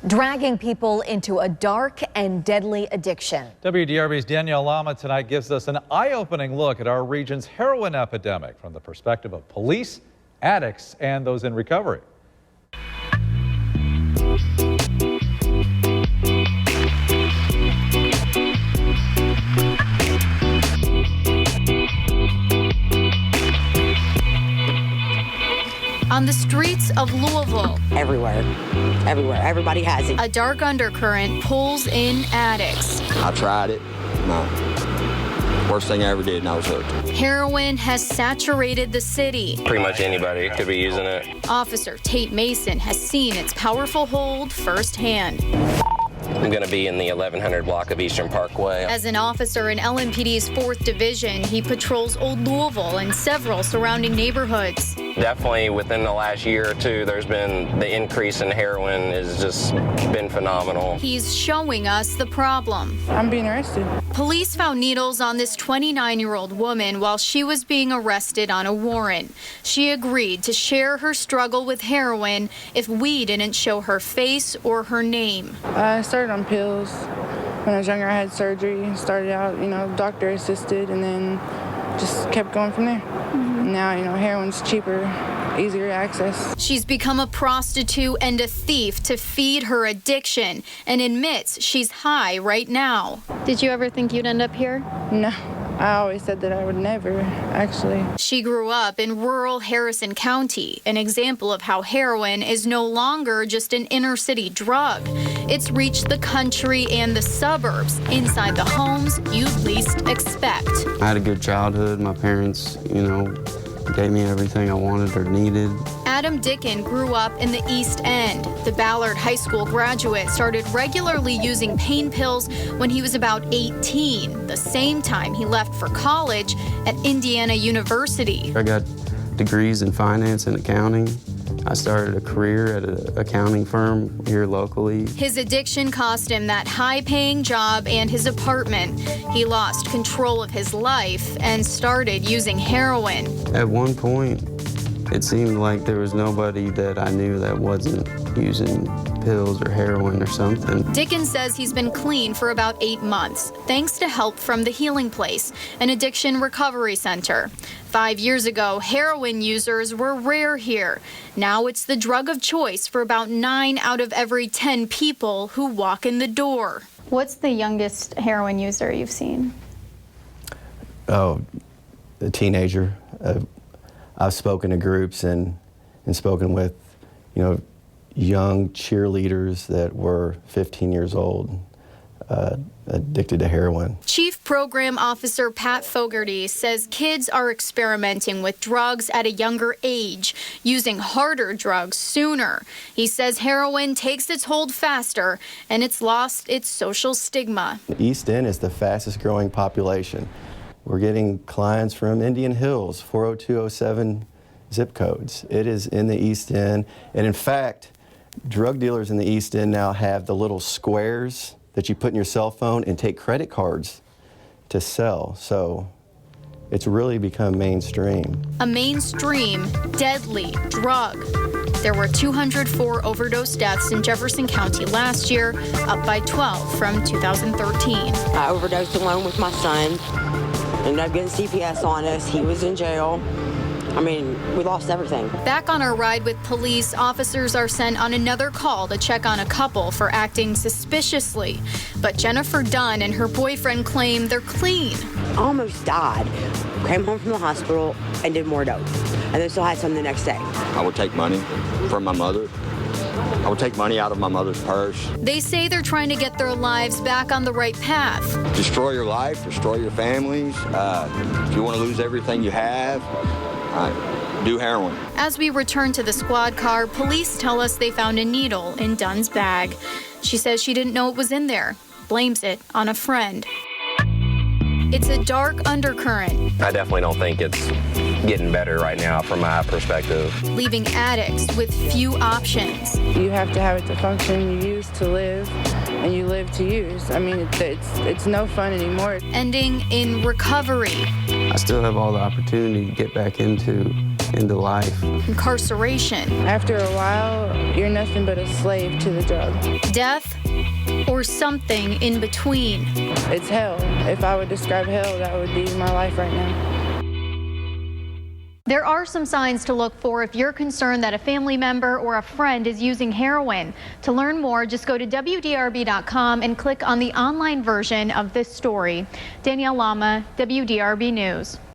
dragging people into a dark and deadly addiction. WDRB's Danielle Lama tonight gives us an eye-opening look at our region's heroin epidemic from the perspective of police, addicts, and those in recovery. On the streets of Louisville. Everywhere. Everybody has it. A dark undercurrent pulls in addicts. I tried it. No. Worst thing I ever did, and I was hooked. Heroin has saturated the city. Pretty much anybody could be using it. Officer Tate Mason has seen its powerful hold firsthand. I'm going to be in the 1100 block of Eastern Parkway. As an officer in LMPD's 4th Division, he patrols Old Louisville and several surrounding neighborhoods. Definitely within the last year or two, there's been the increase in heroin has just been phenomenal. He's showing us the problem. I'm being arrested. Police found needles on this 29-year-old woman while she was being arrested on a warrant. She agreed to share her struggle with heroin if we didn't show her face or her name. I started on pills. When I was younger, I had surgery. Started out, doctor assisted, and then just kept going from there. Now, heroin's cheaper, easier access. She's become a prostitute and a thief to feed her addiction and admits she's high right now. Did you ever think you'd end up here? No. I always said that I would never, actually. She grew up in rural Harrison County, an example of how heroin is no longer just an inner-city drug. It's reached the country and the suburbs, inside the homes you'd least expect. I had a good childhood. My parents, gave me everything I wanted or needed. Adam Dickin grew up in the East End. The Ballard High School graduate started regularly using pain pills when he was about 18, the same time he left for college at Indiana University. I got degrees in finance and accounting. I started a career at an accounting firm here locally. His addiction cost him that high-paying job and his apartment. He lost control of his life and started using heroin. At one point, it seemed like there was nobody that I knew that wasn't using pills or heroin or something. Dickens says he's been clean for about 8 months, thanks to help from the Healing Place, an addiction recovery center. 5 years ago, heroin users were rare here. Now it's the drug of choice for about 9 out of every 10 people who walk in the door. What's the youngest heroin user you've seen? Oh, a teenager. I've spoken to groups and spoken with, young cheerleaders that were 15 years old, addicted to heroin. Chief Program Officer Pat Fogarty says kids are experimenting with drugs at a younger age, using harder drugs sooner. He says heroin takes its hold faster, and it's lost its social stigma. The East End is the fastest growing population. We're getting clients from Indian Hills, 40207 zip codes. It is in the East End, and in fact, drug dealers in the East End now have the little squares that you put in your cell phone and take credit cards to sell. So it's really become mainstream. A mainstream, deadly drug. There were 204 overdose deaths in Jefferson County last year, up by 12 from 2013. I overdosed alone with my son. Ended up getting CPS on us. He was in jail. We lost everything. Back on our ride with police, officers are sent on another call to check on a couple for acting suspiciously. But Jennifer Dunn and her boyfriend claim they're clean. I almost died. Came home from the hospital and did more dope. And then still had some the next day. I would take money from my mother. I would take money out of my mother's purse. They say they're trying to get their lives back on the right path. Destroy your life, destroy your families. If you want to lose everything you have, do heroin. As we return to the squad car, police tell us they found a needle in Dunn's bag. She says she didn't know it was in there, blames it on a friend. It's a dark undercurrent. I definitely don't think it's getting better right now from my perspective. Leaving addicts with few options. You have to have it to function. You use to live, and you live to use. It's no fun anymore. Ending in recovery. I still have all the opportunity to get back into into life. Incarceration. After a while, you're nothing but a slave to the drug. Death, or something in between. It's hell. If I would describe hell, that would be my life right now. There are some signs to look for if you're concerned that a family member or a friend is using heroin. To learn more, just go to WDRB.com and click on the online version of this story. Danielle Lama, WDRB News.